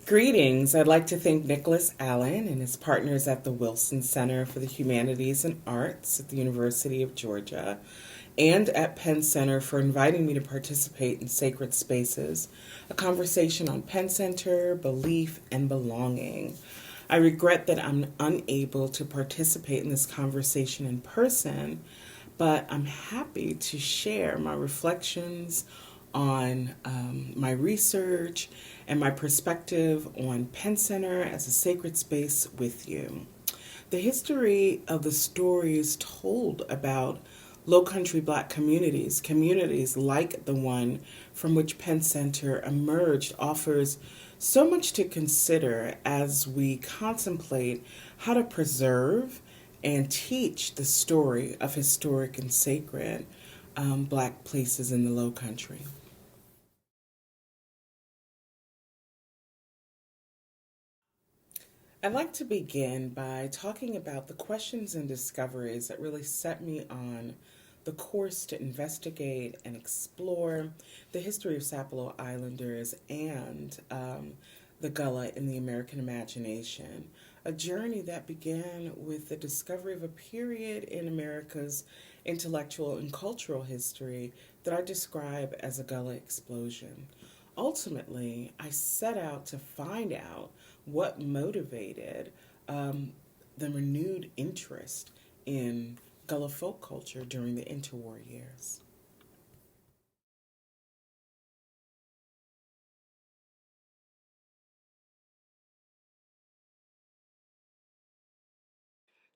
Greetings. I'd like to thank Nicholas Allen and his partners at the Willson Center for the Humanities and Arts at the University of Georgia and at Penn Center for inviting me to participate in Sacred Spaces, a conversation on Penn Center, belief, and belonging. I regret that I'm unable to participate in this conversation in person, but I'm happy to share my reflections on my research and my perspective on Penn Center as a sacred space with you. The history of the stories told about Low Country Black communities, communities like the one from which Penn Center emerged, offers so much to consider as we contemplate how to preserve and teach the story of historic and sacred Black places in the Low Country. I'd like to begin by talking about the questions and discoveries that really set me on the course to investigate and explore the history of Sapelo Islanders and the Gullah in the American imagination. A journey that began with the discovery of a period in America's intellectual and cultural history that I describe as a Gullah Explosion. Ultimately, I set out to find out what motivated the renewed interest in Gullah folk culture during the interwar years.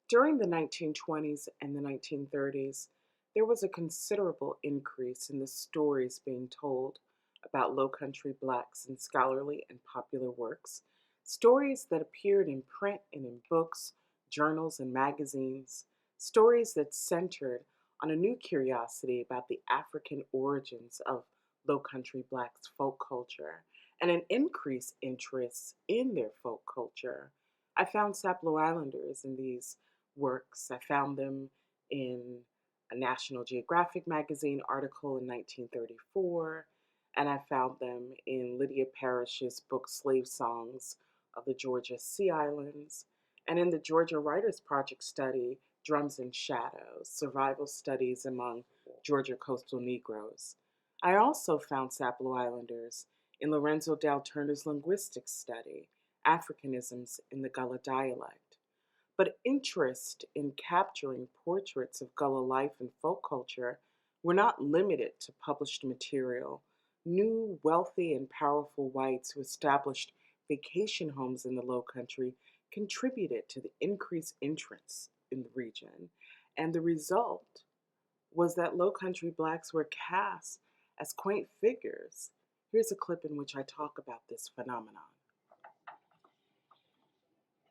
During the 1920s and the 1930s, there was a considerable increase in the stories being told about Low Country Blacks in scholarly and popular works, stories that appeared in print and in books, journals, and magazines, stories that centered on a new curiosity about the African origins of Low Country Blacks' folk culture and an increased interest in their folk culture. I found Sapelo Islanders in these works. I found them in a National Geographic magazine article in 1934, and I found them in Lydia Parrish's book Slave Songs of the Georgia Sea Islands, and in the Georgia Writers Project study Drums and Shadows, Survival Studies Among Georgia Coastal Negroes. I also found Sapelo Islanders in Lorenzo Dal Turner's linguistics study, Africanisms in the Gullah Dialect. But interest in capturing portraits of Gullah life and folk culture were not limited to published material. New, wealthy, and powerful whites who established vacation homes in the Low Country contributed to the increased interest in the region. And the result was that Low Country Blacks were cast as quaint figures. Here's a clip in which I talk about this phenomenon.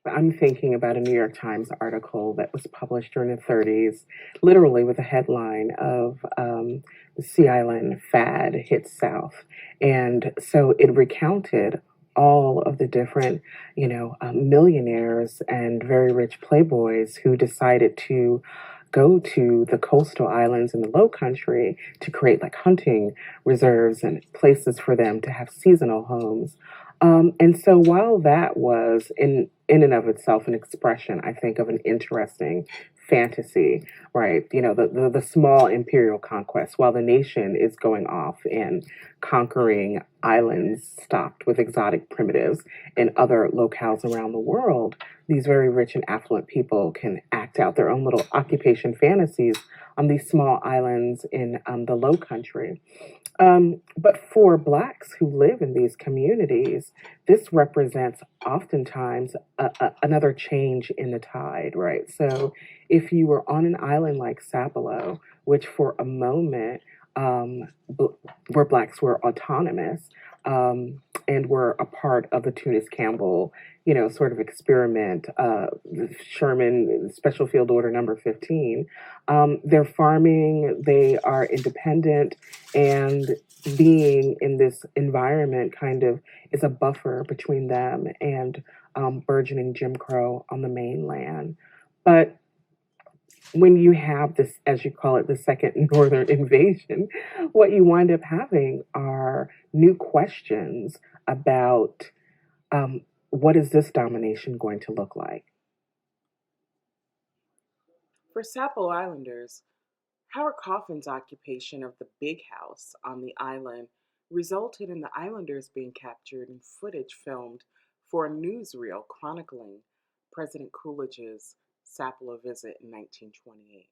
I'm thinking about a New York Times article that was published during the 30s, literally with a headline of the Sea Island fad hits South. And so it recounted all of the different, millionaires and very rich playboys who decided to go to the coastal islands in the Low Country to create like hunting reserves and places for them to have seasonal homes. And so while that was in and of itself an expression, I think, of an interesting fantasy, right? The small imperial conquest, while the nation is going off and conquering islands stocked with exotic primitives and other locales around the world, these very rich and affluent people can act out their own little occupation fantasies on these small islands in the Low Country. But for Blacks who live in these communities, this represents oftentimes another change in the tide, right? So if you were on an island like Sapelo, which for a moment where Blacks were autonomous and were a part of the Tunis Campbell, sort of experiment, Sherman Special Field Order number 15, they're farming, they are independent, and being in this environment kind of is a buffer between them and burgeoning Jim Crow on the mainland. But when you have this, as you call it, the second northern invasion, what you wind up having are new questions about What is this domination going to look like? For Sapelo Islanders, Howard Coffin's occupation of the Big House on the island resulted in the islanders being captured and footage filmed for a newsreel chronicling President Coolidge's Sapelo visit in 1928.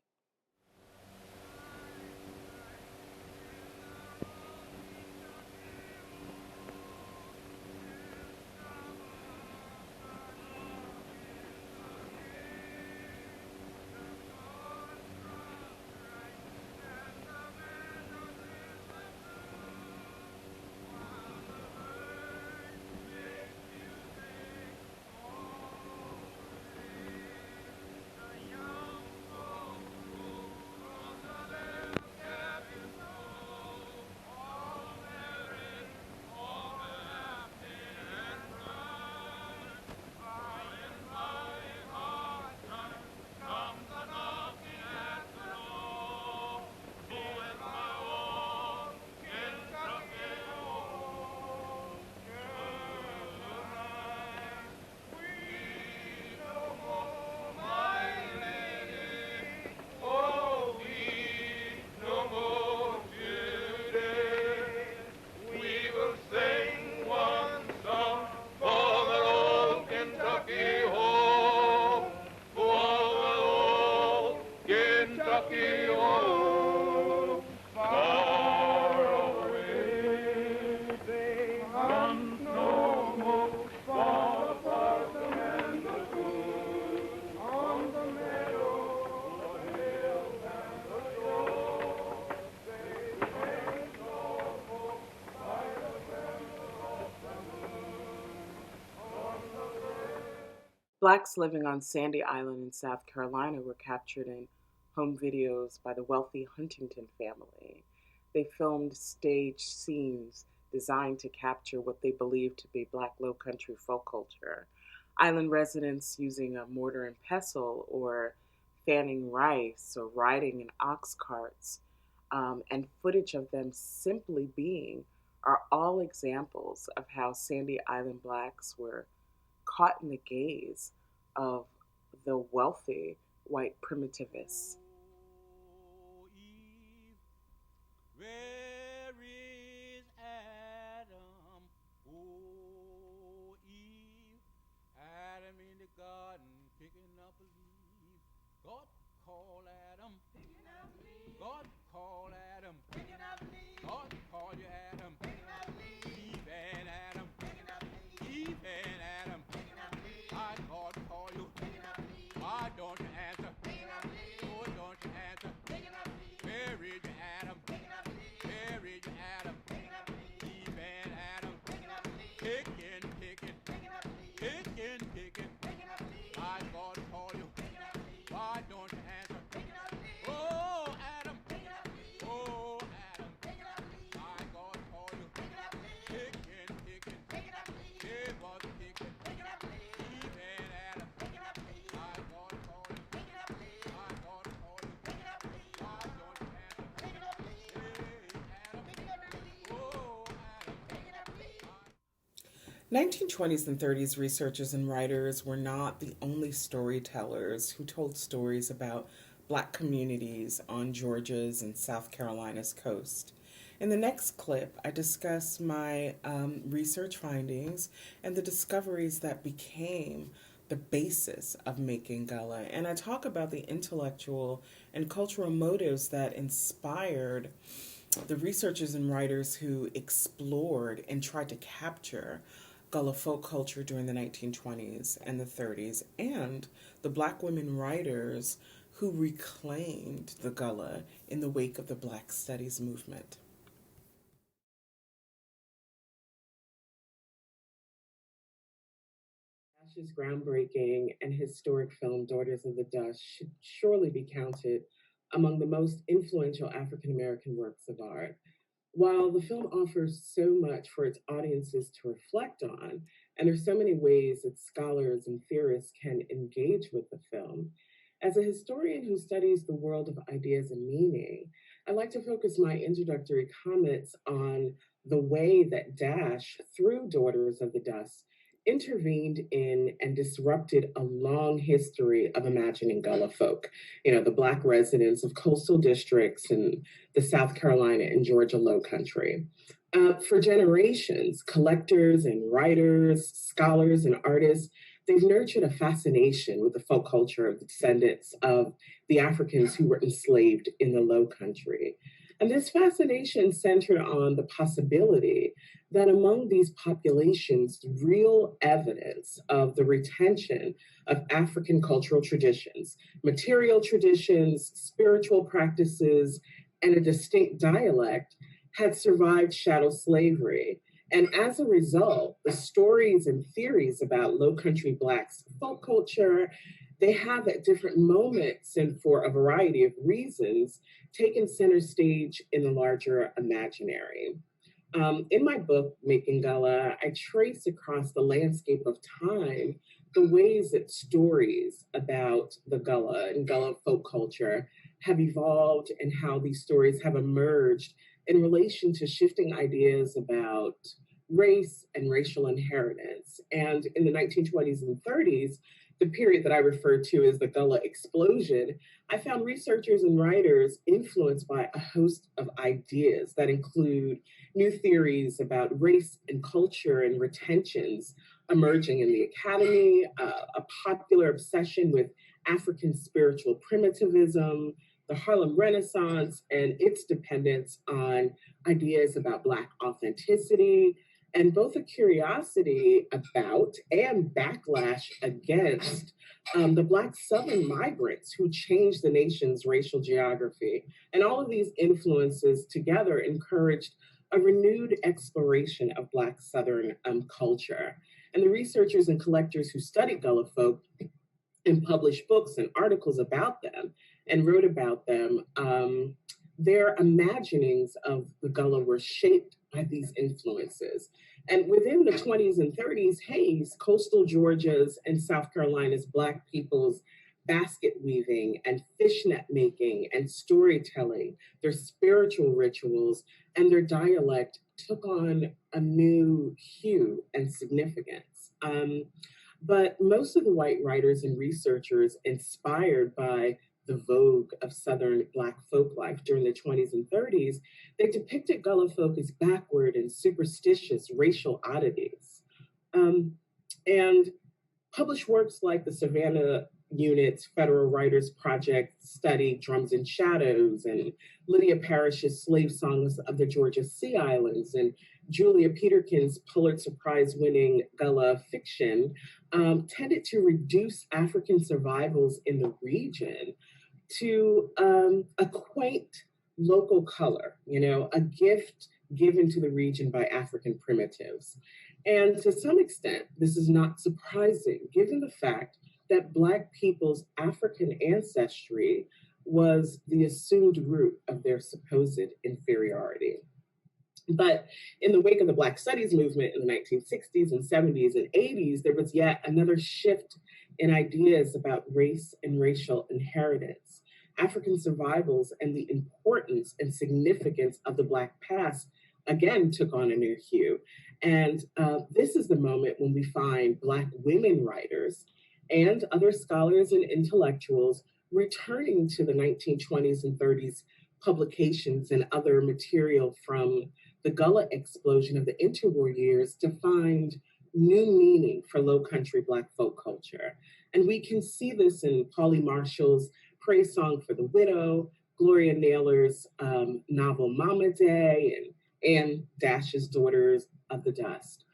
Blacks living on Sandy Island in South Carolina were captured in home videos by the wealthy Huntington family. They filmed staged scenes designed to capture what they believed to be Black Low Country folk culture. Island residents using a mortar and pestle or fanning rice or riding in ox carts, and footage of them simply being are all examples of how Sandy Island Blacks were caught in the gaze of the wealthy white primitivists. Oh, Eve, where is Adam? Oh, Eve, Adam in the garden picking up a leaf. God called Adam, picking up leaves. God called Adam, picking up leaves. God called you Adam, picking up leaves. Eve and Adam, picking up leaves. Eve and Adam, picking up leaves. I God call you, picking up leaves. Why don't you answer? Picking up leaves. Oh, don't you answer? Picking up leaves. Where is your Adam? Picking up leaves. Where is your Adam? Picking up leaves. Eve and Adam, picking up leaves. Picking, picking, picking up leaves. Picking, picking, picking up leaves. I God call you, picking up leaves. Why don't you answer? Picking up leaves. Oh, Adam, picking up leaves. Oh, Adam, picking up leaves. I God call you, picking up leaves. Picking, picking, picking up leaves. It was picking, picking up leaves. Eve and Adam, picking up leaves. I God call you, picking up leaves. I God call you, picking up leaves. Why don't you answer? Picking up leaves. Hey, Adam, picking up leaves. Oh, Adam, picking up leaves. 1920s and 30s researchers and writers were not the only storytellers who told stories about Black communities on Georgia's and South Carolina's coast. In the next clip, I discuss my research findings and the discoveries that became the basis of Making Gullah. And I talk about the intellectual and cultural motives that inspired the researchers and writers who explored and tried to capture Gullah folk culture during the 1920s and the 30s, and the Black women writers who reclaimed the Gullah in the wake of the Black Studies movement. Ash's groundbreaking and historic film Daughters of the Dust should surely be counted among the most influential African American works of art. While the film offers so much for its audiences to reflect on, and there's so many ways that scholars and theorists can engage with the film, as a historian who studies the world of ideas and meaning, I'd like to focus my introductory comments on the way that Dash, through Daughters of the Dust, intervened in and disrupted a long history of imagining Gullah folk, the Black residents of coastal districts in the South Carolina and Georgia Low Country. For generations, collectors and writers, scholars and artists, they've nurtured a fascination with the folk culture of the descendants of the Africans who were enslaved in the Low Country. And this fascination centered on the possibility that among these populations, real evidence of the retention of African cultural traditions, material traditions, spiritual practices, and a distinct dialect had survived chattel slavery. And as a result, the stories and theories about Low Country Blacks' folk culture, they have at different moments and for a variety of reasons taken center stage in the larger imaginary. In my book, Making Gullah, I trace across the landscape of time the ways that stories about the Gullah and Gullah folk culture have evolved and how these stories have emerged in relation to shifting ideas about race and racial inheritance. And in the 1920s and 30s, the period that I refer to as the Gullah Explosion, I found researchers and writers influenced by a host of ideas that include new theories about race and culture and retentions emerging in the academy, a popular obsession with African spiritual primitivism, the Harlem Renaissance and its dependence on ideas about Black authenticity, and both a curiosity about and backlash against the Black Southern migrants who changed the nation's racial geography. And all of these influences together encouraged a renewed exploration of Black Southern culture. And the researchers and collectors who studied Gullah folk and published books and articles about them and wrote about them, their imaginings of the Gullah were shaped by these influences. And within the 20s and 30s, Hayes, coastal Georgia's and South Carolina's Black people's basket weaving and fishnet making and storytelling, their spiritual rituals, and their dialect took on a new hue and significance. But most of the white writers and researchers inspired by the vogue of Southern Black folk life during the 20s and 30s, they depicted Gullah folk as backward and superstitious racial oddities. And published works like the Savannah Unit's Federal Writers Project study Drums and Shadows, and Lydia Parrish's Slave Songs of the Georgia Sea Islands, and Julia Peterkin's Pulitzer Prize-winning Gullah fiction tended to reduce African survivals in the region to a quaint local color, a gift given to the region by African primitives. And to some extent, this is not surprising, given the fact that Black people's African ancestry was the assumed root of their supposed inferiority. But in the wake of the Black Studies movement in the 1960s and 70s and 80s, there was yet another shift in ideas about race and racial inheritance. African survivals and the importance and significance of the Black past again took on a new hue. And this is the moment when we find Black women writers and other scholars and intellectuals returning to the 1920s and 30s publications and other material from the Gullah explosion of the interwar years to find new meaning for Low Country Black folk culture. And we can see this in Pauli Marshall's Praise Song for the Widow, Gloria Naylor's novel Mama Day, and Anne Dash's Daughters of the Dust.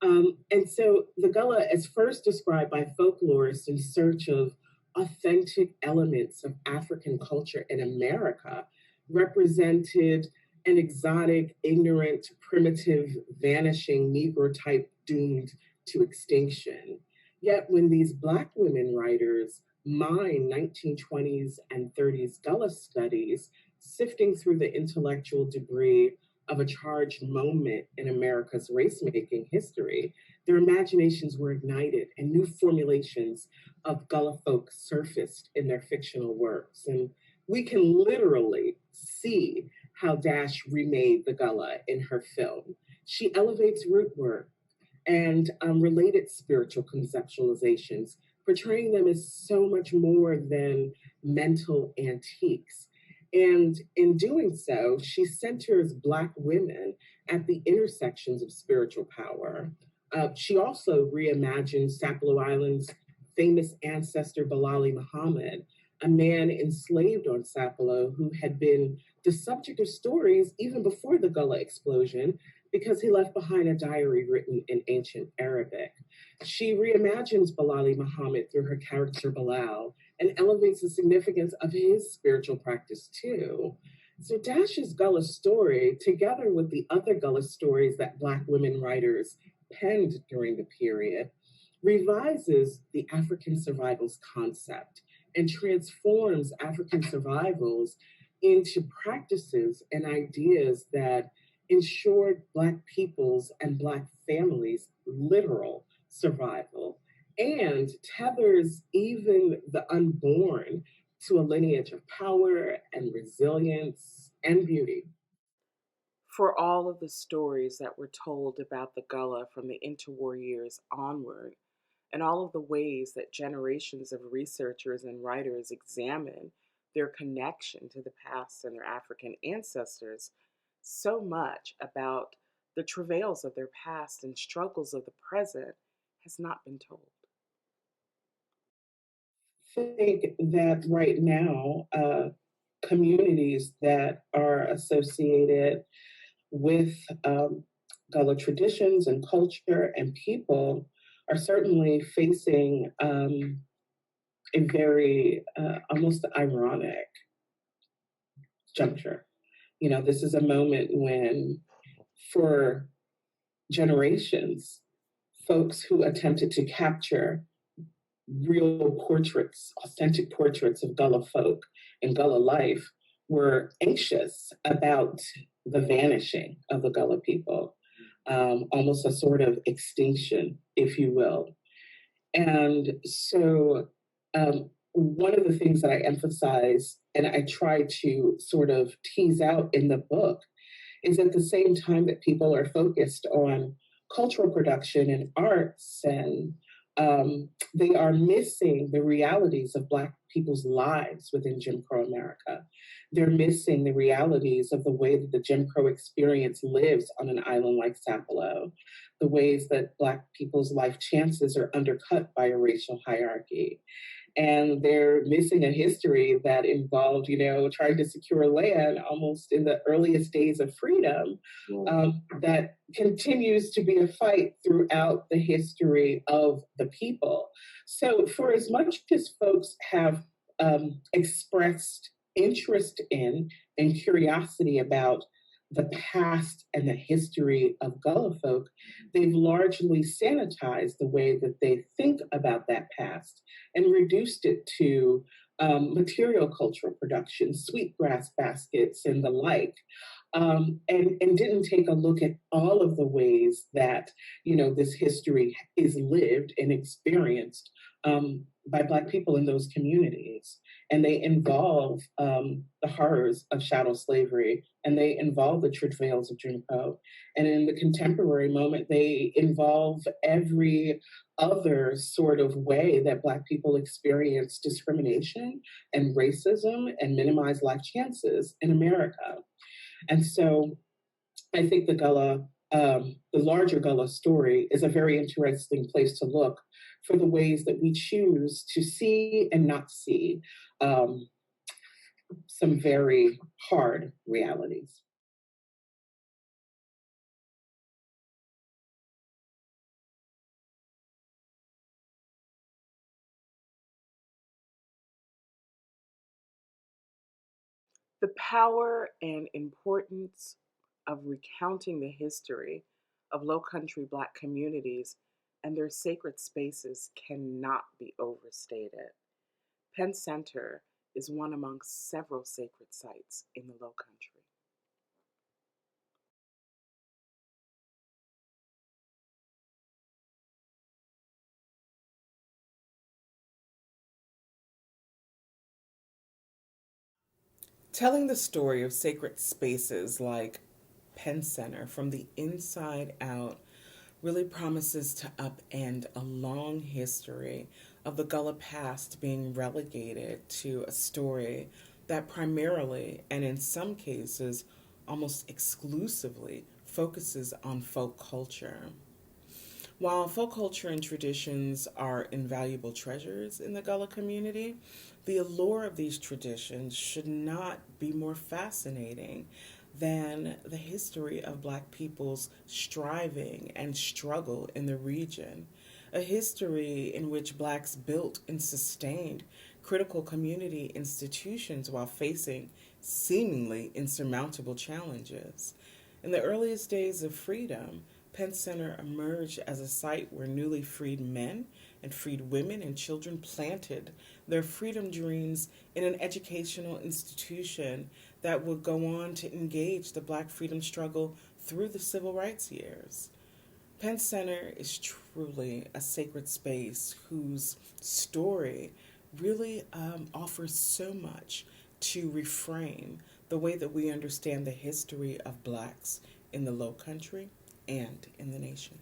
And so the Gullah, as first described by folklorists in search of authentic elements of African culture in America, represented an exotic, ignorant, primitive, vanishing Negro type doomed to extinction. Yet when these Black women writers mine 1920s and 30s Gullah studies, sifting through the intellectual debris of a charged moment in America's race-making history, their imaginations were ignited and new formulations of Gullah folk surfaced in their fictional works. And we can literally see how Dash remade the Gullah in her film. She elevates root work, and related spiritual conceptualizations, portraying them as so much more than mental antiques. And in doing so, she centers Black women at the intersections of spiritual power. She also reimagined Sapelo Island's famous ancestor, Bilali Muhammad, a man enslaved on Sapelo who had been the subject of stories even before the Gullah Explosion because he left behind a diary written in ancient Arabic. She reimagines Bilali Muhammad through her character Bilal and elevates the significance of his spiritual practice too. So Dash's Gullah story, together with the other Gullah stories that Black women writers penned during the period, revises the African survivals concept and transforms African survivals into practices and ideas that ensured Black peoples and Black families' literal survival and tethers even the unborn to a lineage of power and resilience and beauty. For all of the stories that were told about the Gullah from the interwar years onward, and all of the ways that generations of researchers and writers examine their connection to the past and their African ancestors, so much about the travails of their past and struggles of the present has not been told. I think that right now, communities that are associated with Gullah traditions and culture and people are certainly facing a very almost ironic juncture. You know, this is a moment when, for generations, folks who attempted to capture real portraits, authentic portraits of Gullah folk and Gullah life were anxious about the vanishing of the Gullah people, almost a sort of extinction, if you will. And so, one of the things that I emphasize and I try to sort of tease out in the book is at the same time that people are focused on cultural production and arts and they are missing the realities of Black people's lives within Jim Crow America. They're missing the realities of the way that the Jim Crow experience lives on an island like Sapelo, the ways that Black people's life chances are undercut by a racial hierarchy. And they're missing a history that involved, you know, trying to secure land almost in the earliest days of freedom, that continues to be a fight throughout the history of the people. So, for as much as folks have expressed interest in and curiosity about the past and the history of Gullah folk, they've largely sanitized the way that they think about that past and reduced it to material cultural production, sweetgrass baskets, and the like. And didn't take a look at all of the ways that, you know, this history is lived and experienced by Black people in those communities. And they involve the horrors of chattel slavery, and they involve the travails of Jim Crow. And in the contemporary moment, they involve every other sort of way that Black people experience discrimination and racism and minimize life chances in America. And so I think the larger Gullah story is a very interesting place to look for the ways that we choose to see and not see some very hard realities. The power and importance of recounting the history of Low Country Black communities and their sacred spaces cannot be overstated. Penn Center is one among several sacred sites in the Low Country. Telling the story of sacred spaces like Penn Center from the inside out really promises to upend a long history of the Gullah past being relegated to a story that primarily, and in some cases almost exclusively, focuses on folk culture. While folk culture and traditions are invaluable treasures in the Gullah community, the allure of these traditions should not be more fascinating than the history of Black people's striving and struggle in the region, a history in which Blacks built and sustained critical community institutions while facing seemingly insurmountable challenges. In the earliest days of freedom, Penn Center emerged as a site where newly freed men and freed women and children planted their freedom dreams in an educational institution that would go on to engage the Black freedom struggle through the civil rights years. Penn Center is truly a sacred space whose story really offers so much to reframe the way that we understand the history of Blacks in the Low Country and in the nation.